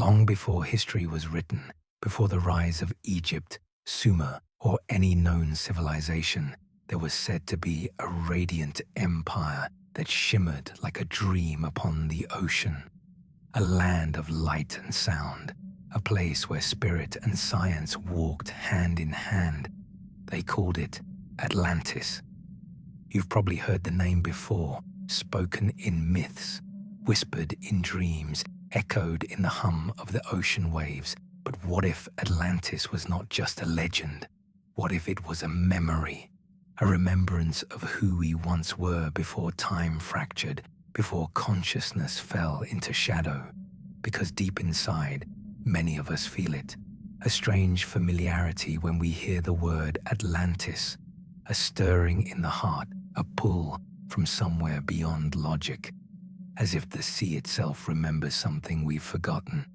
Long before history was written, before the rise of Egypt, Sumer, or any known civilization, there was said to be a radiant empire that shimmered like a dream upon the ocean. A land of light and sound, a place where spirit and science walked hand in hand. They called it Atlantis. You've probably heard the name before, spoken in myths, whispered in dreams, echoed in the hum of the ocean waves. But what if Atlantis was not just a legend? What if it was a memory, a remembrance of who we once were before time fractured, before consciousness fell into shadow? Because deep inside, many of us feel it, a strange familiarity when we hear the word Atlantis, a stirring in the heart, a pull from somewhere beyond logic, as if the sea itself remembers something we've forgotten.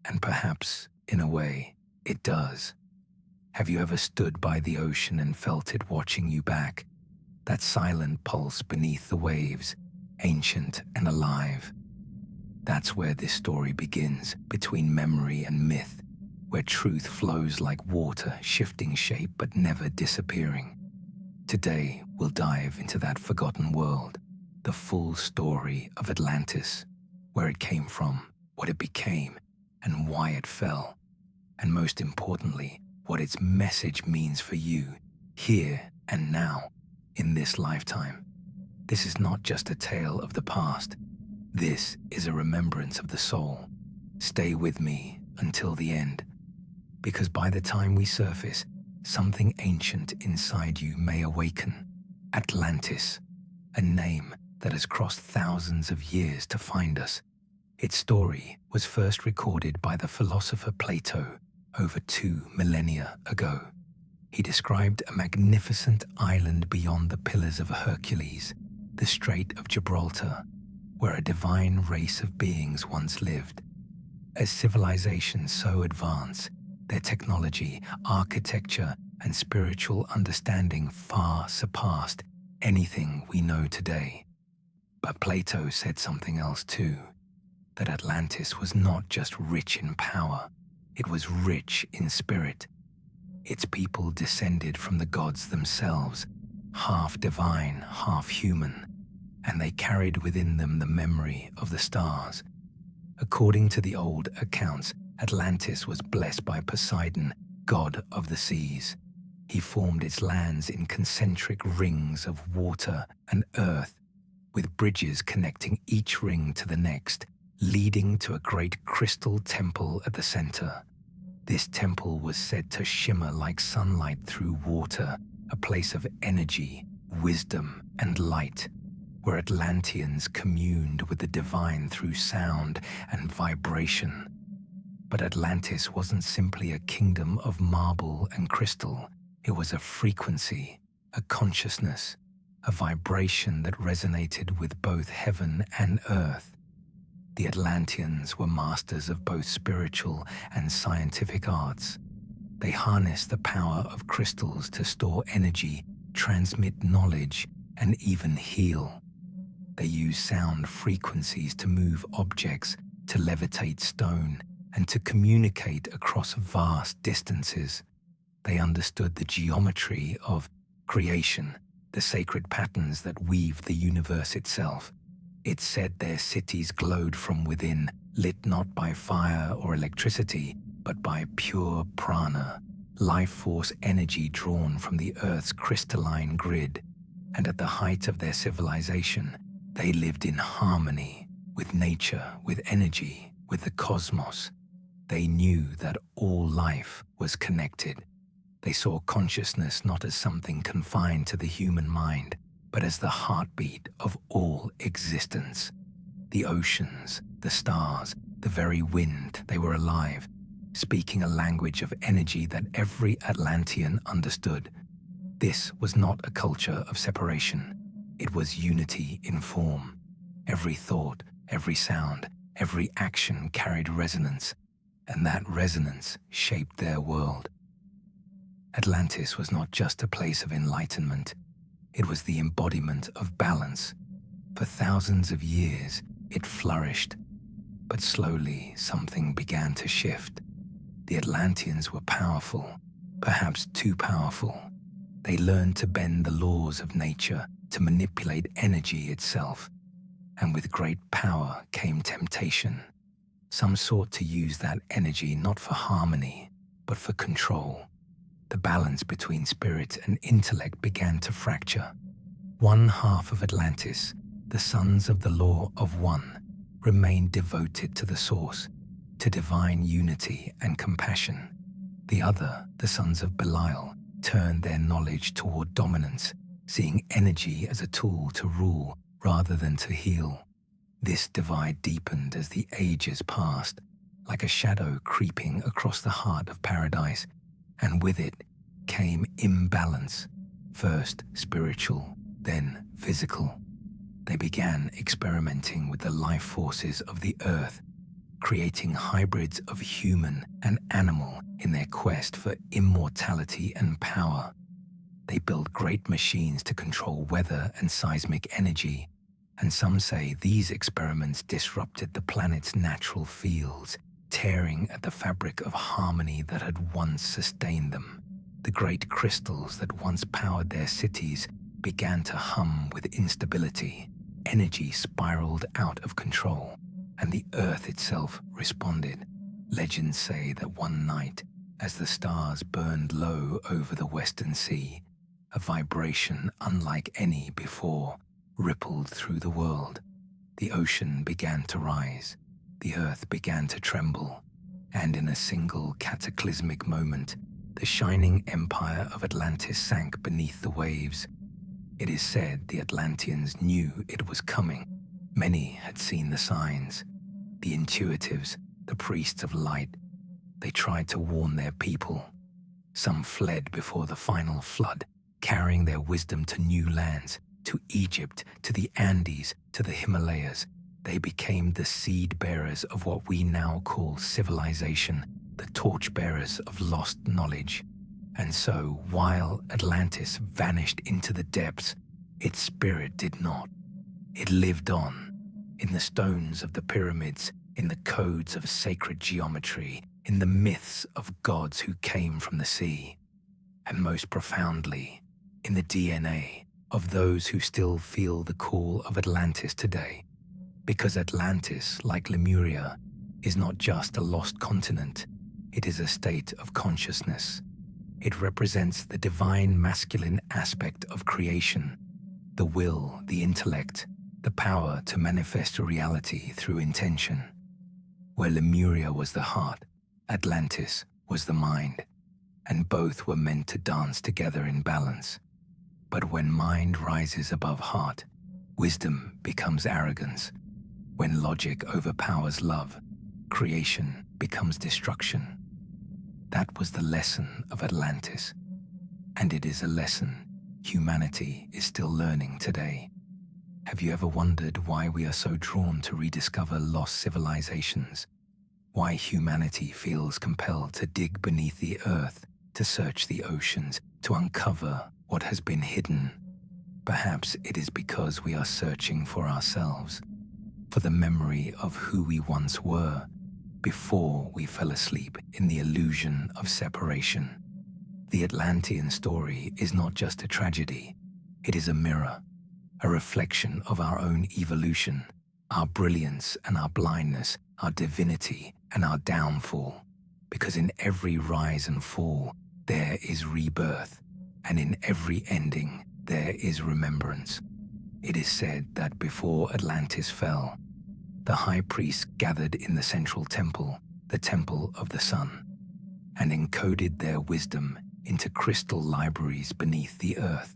And perhaps, in a way, it does. Have you ever stood by the ocean and felt it watching you back? That silent pulse beneath the waves, ancient and alive. That's where this story begins, between memory and myth, where truth flows like water, shifting shape but never disappearing. Today, we'll dive into that forgotten world, the full story of Atlantis, where it came from, what it became, and why it fell, and most importantly, what its message means for you, here and now, in this lifetime. This is not just a tale of the past. This is a remembrance of the soul. Stay with me until the end, because by the time we surface, something ancient inside you may awaken. Atlantis, a name that has crossed thousands of years to find us. Its story was first recorded by the philosopher Plato over 2 millennia ago. He described a magnificent island beyond the Pillars of Hercules, the Strait of Gibraltar, where a divine race of beings once lived. As civilizations so advanced, their technology, architecture, and spiritual understanding far surpassed anything we know today. But Plato said something else too, that Atlantis was not just rich in power, it was rich in spirit. Its people descended from the gods themselves, half divine, half human, and they carried within them the memory of the stars. According to the old accounts, Atlantis was blessed by Poseidon, god of the seas. He formed its lands in concentric rings of water and earth, with bridges connecting each ring to the next, leading to a great crystal temple at the center. This temple was said to shimmer like sunlight through water, a place of energy, wisdom, and light, where Atlanteans communed with the divine through sound and vibration. But Atlantis wasn't simply a kingdom of marble and crystal. It was a frequency, a consciousness, a vibration that resonated with both heaven and earth. The Atlanteans were masters of both spiritual and scientific arts. They harnessed the power of crystals to store energy, transmit knowledge, and even heal. They used sound frequencies to move objects, to levitate stone, and to communicate across vast distances. They understood the geometry of creation, the sacred patterns that weave the universe itself. It said their cities glowed from within, lit not by fire or electricity, but by pure prana, life force energy drawn from the earth's crystalline grid. And at the height of their civilization, they lived in harmony with nature, with energy, with the cosmos. They knew that all life was connected. They saw consciousness not as something confined to the human mind, but as the heartbeat of all existence. The oceans, the stars, the very wind, they were alive, speaking a language of energy that every Atlantean understood. This was not a culture of separation. It was unity in form. Every thought, every sound, every action carried resonance, and that resonance shaped their world. Atlantis was not just a place of enlightenment. It was the embodiment of balance. For thousands of years, it flourished. But slowly, something began to shift. The Atlanteans were powerful, perhaps too powerful. They learned to bend the laws of nature, to manipulate energy itself. And with great power came temptation. Some sought to use that energy not for harmony, but for control. The balance between spirit and intellect began to fracture. One half of Atlantis, the sons of the law of one, remained devoted to the source, to divine unity and compassion. The other, the sons of Belial, turned their knowledge toward dominance, seeing energy as a tool to rule rather than to heal. This divide deepened as the ages passed, like a shadow creeping across the heart of paradise, and with it came imbalance, first spiritual, then physical. They began experimenting with the life forces of the earth, creating hybrids of human and animal in their quest for immortality and power. They built great machines to control weather and seismic energy, and some say these experiments disrupted the planet's natural fields, tearing at the fabric of harmony that had once sustained them. The great crystals that once powered their cities began to hum with instability. Energy spiraled out of control, and the earth itself responded. Legends say that one night, as the stars burned low over the western sea, a vibration unlike any before rippled through the world. The ocean began to rise, the earth began to tremble, and in a single cataclysmic moment, the shining empire of Atlantis sank beneath the waves. It is said the Atlanteans knew it was coming. Many had seen the signs. The intuitives, the priests of light, they tried to warn their people. Some fled before the final flood, carrying their wisdom to new lands, to Egypt, to the Andes, to the Himalayas. They became the seed bearers of what we now call civilization, the torchbearers of lost knowledge. And so, while Atlantis vanished into the depths, its spirit did not. It lived on, in the stones of the pyramids, in the codes of sacred geometry, in the myths of gods who came from the sea, and most profoundly, in the DNA of those who still feel the call of Atlantis today. Because Atlantis, like Lemuria, is not just a lost continent, it is a state of consciousness. It represents the divine masculine aspect of creation, the will, the intellect, the power to manifest a reality through intention. Where Lemuria was the heart, Atlantis was the mind, and both were meant to dance together in balance. But when mind rises above heart, wisdom becomes arrogance. When logic overpowers love, creation becomes destruction. That was the lesson of Atlantis, and it is a lesson humanity is still learning today. Have you ever wondered why we are so drawn to rediscover lost civilizations? Why humanity feels compelled to dig beneath the earth, to search the oceans, to uncover what has been hidden? Perhaps it is because we are searching for ourselves, for the memory of who we once were, before we fell asleep in the illusion of separation. The Atlantean story is not just a tragedy, it is a mirror, a reflection of our own evolution, our brilliance and our blindness, our divinity and our downfall. Because in every rise and fall, there is rebirth, and in every ending, there is remembrance. It is said that before Atlantis fell, the high priests gathered in the central temple, the Temple of the Sun, and encoded their wisdom into crystal libraries beneath the earth.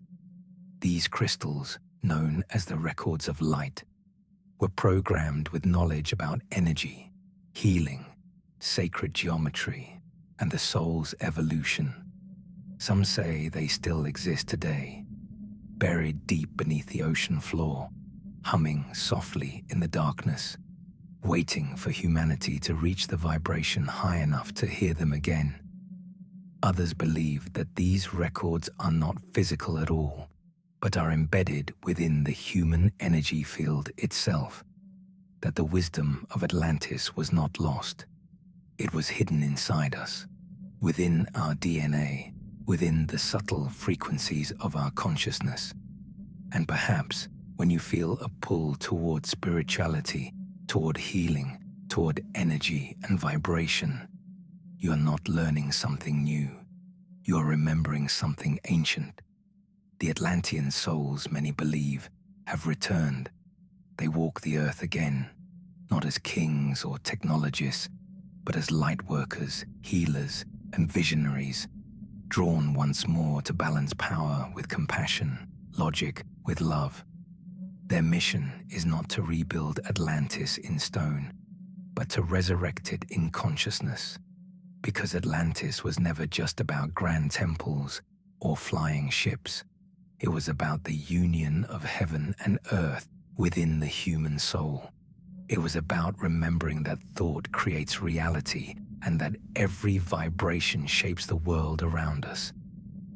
These crystals, known as the records of light, were programmed with knowledge about energy, healing, sacred geometry, and the soul's evolution. Some say they still exist today, buried deep beneath the ocean floor, humming softly in the darkness, waiting for humanity to reach the vibration high enough to hear them again. Others believe that these records are not physical at all, but are embedded within the human energy field itself. that the wisdom of Atlantis was not lost. It was hidden inside us, within our DNA, within the subtle frequencies of our consciousness. And perhaps when you feel a pull toward spirituality, toward healing, toward energy and vibration, you are not learning something new. You are remembering something ancient. The Atlantean souls, many believe, have returned. They walk the earth again, not as kings or technologists, but as light workers, healers, and visionaries, drawn once more to balance power with compassion, logic with love. Their mission is not to rebuild Atlantis in stone, but to resurrect it in consciousness. Because Atlantis was never just about grand temples or flying ships. It was about the union of heaven and earth within the human soul. It was about remembering that thought creates reality and that every vibration shapes the world around us.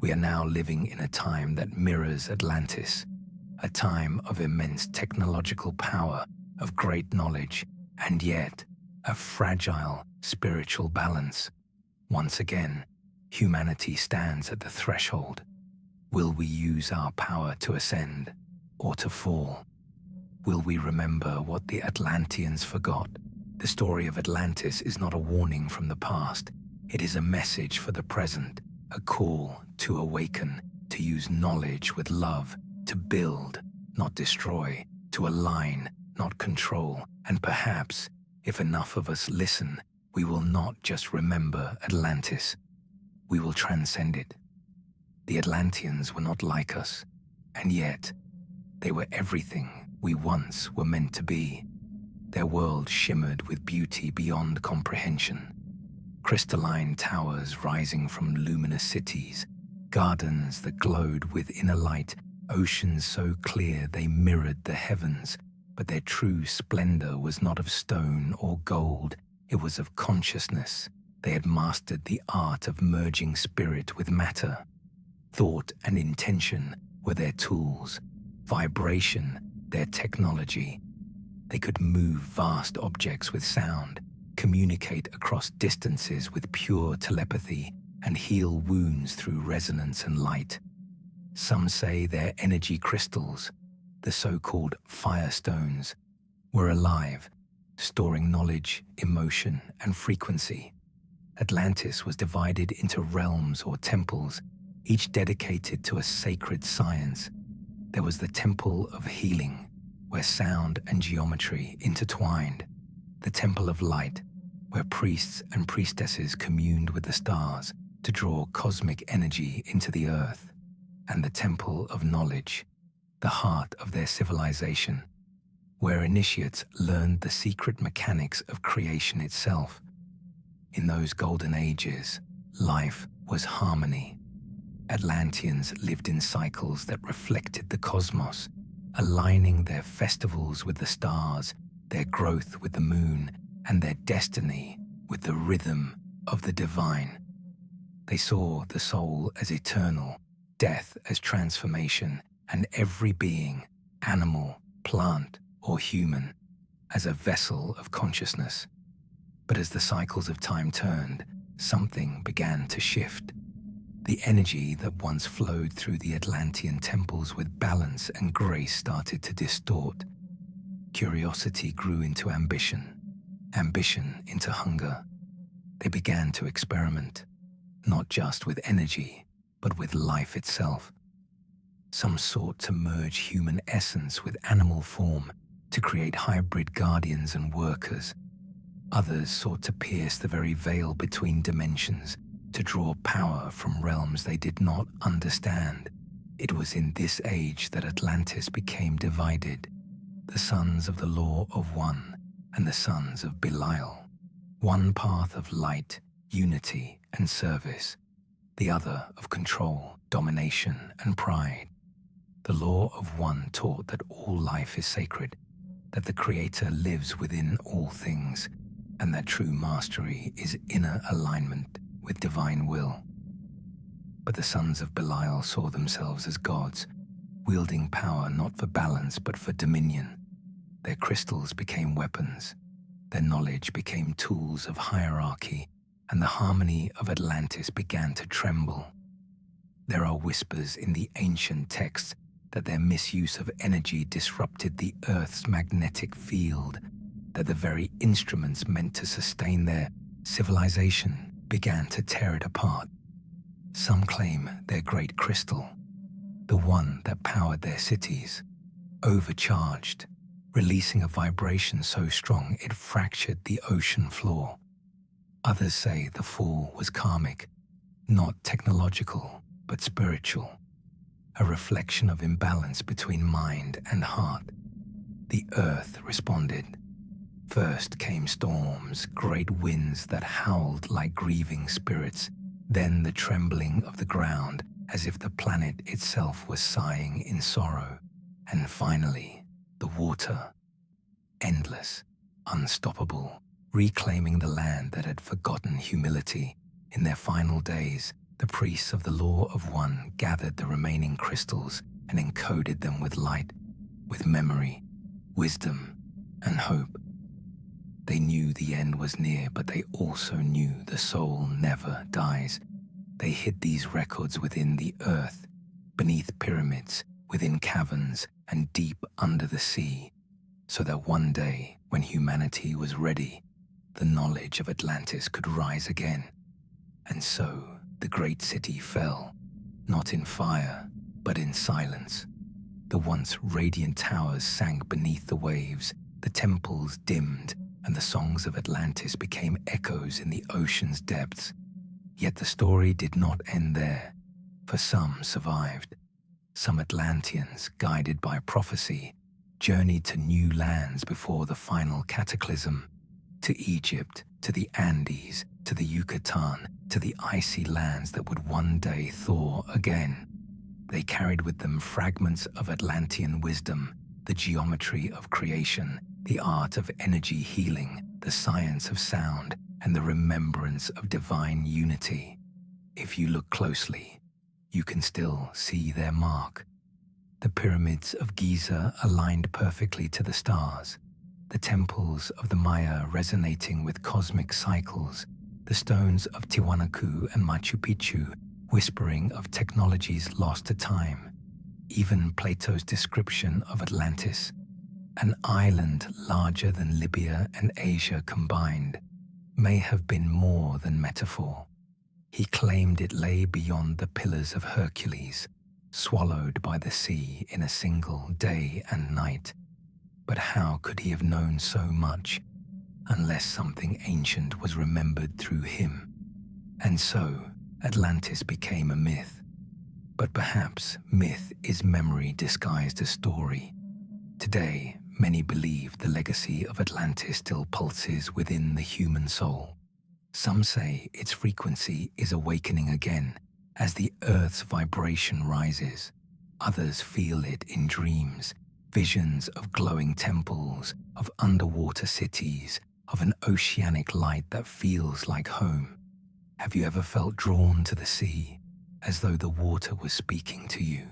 We are now living in a time that mirrors Atlantis, a time of immense technological power, of great knowledge, and yet a fragile spiritual balance. Once again, humanity stands at the threshold. Will we use our power to ascend or to fall? Will we remember what the Atlanteans forgot? The story of Atlantis is not a warning from the past. It is a message for the present, a call to awaken, to use knowledge with love, to build, not destroy, to align, not control, and perhaps, if enough of us listen, we will not just remember Atlantis, we will transcend it. The Atlanteans were not like us, and yet they were everything we once were meant to be. Their world shimmered with beauty beyond comprehension. Crystalline towers rising from luminous cities, gardens that glowed with inner light, oceans so clear they mirrored the heavens, but their true splendor was not of stone or gold, it was of consciousness. They had mastered the art of merging spirit with matter. Thought and intention were their tools, vibration their technology. They could move vast objects with sound, communicate across distances with pure telepathy, and heal wounds through resonance and light. Some say their energy crystals, the so-called firestones, were alive, storing knowledge, emotion, and frequency. Atlantis was divided into realms or temples, each dedicated to a sacred science. There was the Temple of Healing, where sound and geometry intertwined, the Temple of Light, where priests and priestesses communed with the stars to draw cosmic energy into the earth, and the Temple of Knowledge, the heart of their civilization, where initiates learned the secret mechanics of creation itself. In those golden ages, life was harmony. Atlanteans lived in cycles that reflected the cosmos, aligning their festivals with the stars, their growth with the moon, and their destiny with the rhythm of the divine. They saw the soul as eternal, death as transformation, and every being, animal, plant, or human, as a vessel of consciousness. But as the cycles of time turned, something began to shift. The energy that once flowed through the Atlantean temples with balance and grace started to distort. Curiosity grew into ambition, ambition into hunger. They began to experiment, not just with energy, but with life itself. Some sought to merge human essence with animal form to create hybrid guardians and workers. Others sought to pierce the very veil between dimensions, to draw power from realms they did not understand. It was in this age that Atlantis became divided, the sons of the Law of One and the sons of Belial. One path of light, unity, and service, the other of control, domination, and pride. The Law of One taught that all life is sacred, that the Creator lives within all things, and that true mastery is inner alignment with divine will. But the sons of Belial saw themselves as gods, wielding power not for balance but for dominion. Their crystals became weapons, their knowledge became tools of hierarchy, and the harmony of Atlantis began to tremble. There are whispers in the ancient texts that their misuse of energy disrupted the Earth's magnetic field, that the very instruments meant to sustain their civilization began to tear it apart. Some claim their great crystal, the one that powered their cities, overcharged, releasing a vibration so strong it fractured the ocean floor. Others say the fall was karmic, not technological, but spiritual, a reflection of imbalance between mind and heart. The earth responded. First came storms, great winds that howled like grieving spirits, then the trembling of the ground as if the planet itself was sighing in sorrow, and finally, the water, endless, unstoppable, reclaiming the land that had forgotten humility. In their final days, the priests of the Law of One gathered the remaining crystals and encoded them with light, with memory, wisdom, and hope. They knew the end was near, but they also knew the soul never dies. They hid these records within the earth, beneath pyramids, within caverns, and deep under the sea, so that one day, when humanity was ready, the knowledge of Atlantis could rise again. And so, the great city fell, not in fire, but in silence. The once radiant towers sank beneath the waves, the temples dimmed, and the songs of Atlantis became echoes in the ocean's depths. Yet the story did not end there, for some survived. Some Atlanteans, guided by prophecy, journeyed to new lands before the final cataclysm, to Egypt, to the Andes, to the Yucatan, to the icy lands that would one day thaw again. They carried with them fragments of Atlantean wisdom, the geometry of creation, the art of energy healing, the science of sound, and the remembrance of divine unity. If you look closely, you can still see their mark. The pyramids of Giza aligned perfectly to the stars, the temples of the Maya resonating with cosmic cycles, the stones of Tiwanaku and Machu Picchu whispering of technologies lost to time. Even Plato's description of Atlantis, an island larger than Libya and Asia combined, may have been more than metaphor. He claimed it lay beyond the Pillars of Hercules, swallowed by the sea in a single day and night. But how could he have known so much, unless something ancient was remembered through him? And so, Atlantis became a myth. But perhaps myth is memory disguised as story. Today, many believe the legacy of Atlantis still pulses within the human soul. Some say its frequency is awakening again as the Earth's vibration rises. Others feel it in dreams, visions of glowing temples, of underwater cities, of an oceanic light that feels like home. Have you ever felt drawn to the sea, as though the water was speaking to you?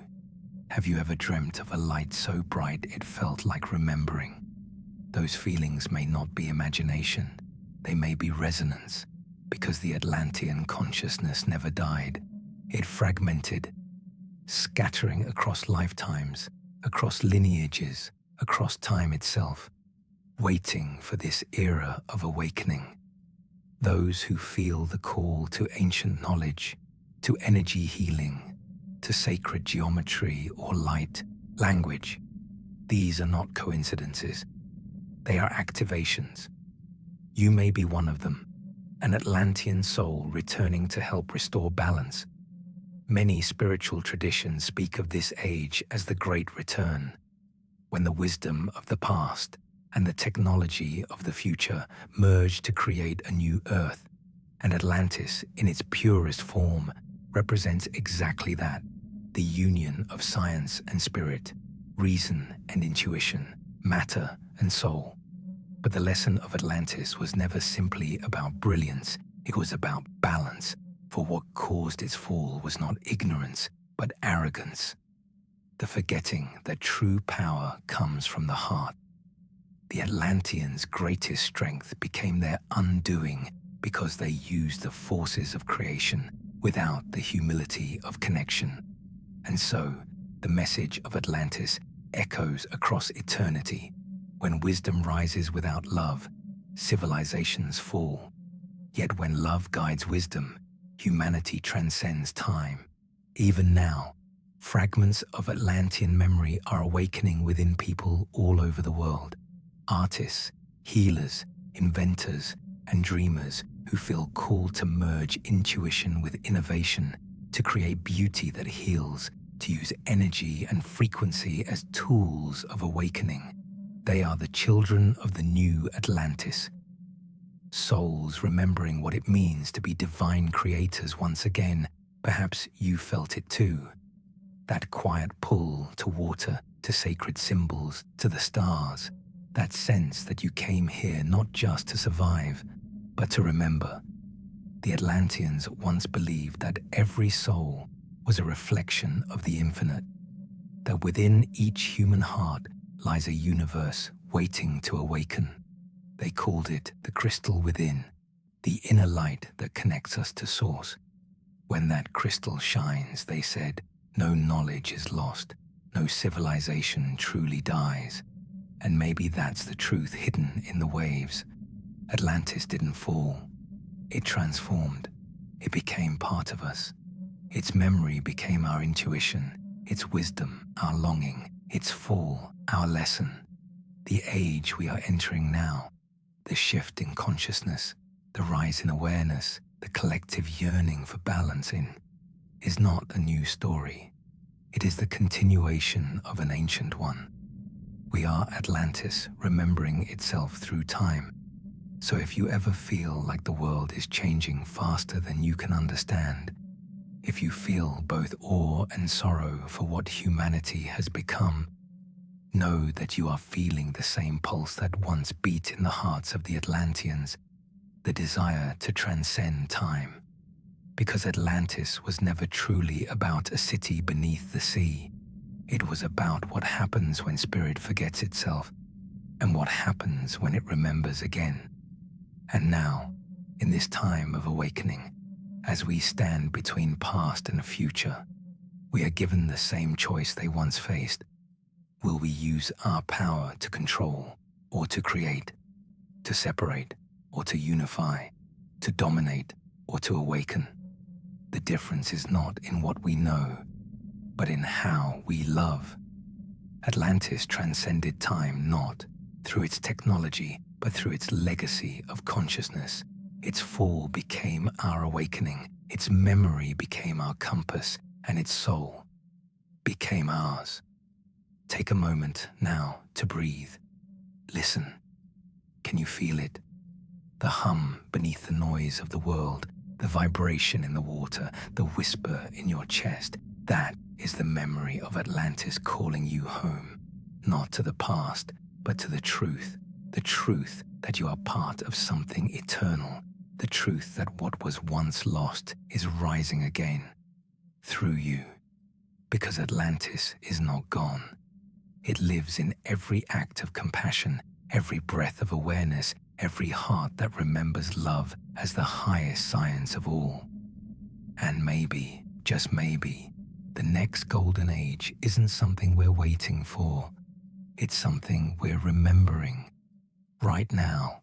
Have you ever dreamt of a light so bright it felt like remembering? Those feelings may not be imagination, they may be resonance, because the Atlantean consciousness never died. It fragmented, scattering across lifetimes, across lineages, across time itself, waiting for this era of awakening. Those who feel the call to ancient knowledge, to energy healing, to sacred geometry or light, language, these are not coincidences. They are activations. You may be one of them, an Atlantean soul returning to help restore balance. Many spiritual traditions speak of this age as the Great Return, when the wisdom of the past and the technology of the future merge to create a new Earth. And Atlantis, in its purest form, represents exactly that, the union of science and spirit, reason and intuition, matter and soul. But the lesson of Atlantis was never simply about brilliance, it was about balance, for what caused its fall was not ignorance, but arrogance, the forgetting that true power comes from the heart. The Atlanteans' greatest strength became their undoing because they used the forces of creation without the humility of connection. And so, the message of Atlantis echoes across eternity. When wisdom rises without love, civilizations fall. Yet when love guides wisdom, humanity transcends time. Even now, fragments of Atlantean memory are awakening within people all over the world. Artists, healers, inventors, and dreamers who feel called to merge intuition with innovation, to create beauty that heals, to use energy and frequency as tools of awakening. They are the children of the new Atlantis. Souls remembering what it means to be divine creators once again. Perhaps you felt it too. That quiet pull to water, to sacred symbols, to the stars. That sense that you came here not just to survive, but to remember. The Atlanteans once believed that every soul was a reflection of the infinite, that within each human heart lies a universe waiting to awaken. They called it the crystal within, the inner light that connects us to source. When that crystal shines, they said, no knowledge is lost, no civilization truly dies. And maybe that's the truth hidden in the waves. Atlantis didn't fall. It transformed. It became part of us. Its memory became our intuition, its wisdom, our longing, its fall, our lesson. The age we are entering now, the shift in consciousness, the rise in awareness, the collective yearning for balancing, is not a new story. It is the continuation of an ancient one. We are Atlantis remembering itself through time. So if you ever feel like the world is changing faster than you can understand, if you feel both awe and sorrow for what humanity has become, know that you are feeling the same pulse that once beat in the hearts of the Atlanteans, the desire to transcend time. Because Atlantis was never truly about a city beneath the sea. It was about what happens when spirit forgets itself, and what happens when it remembers again. And now, in this time of awakening, as we stand between past and future, we are given the same choice they once faced. Will we use our power to control or to create, to separate or to unify, to dominate or to awaken? The difference is not in what we know, but in how we love. Atlantis transcended time not through its technology, but through its legacy of consciousness. Its fall became our awakening, its memory became our compass, and its soul became ours. Take a moment now to breathe. Listen. Can you feel it? The hum beneath the noise of the world, the vibration in the water, the whisper in your chest. That is the memory of Atlantis calling you home, not to the past, but to the truth that you are part of something eternal, the truth that what was once lost is rising again through you. Because Atlantis is not gone. It lives in every act of compassion, every breath of awareness, every heart that remembers love as the highest science of all. And maybe, just maybe, the next golden age isn't something we're waiting for. It's something we're remembering right now.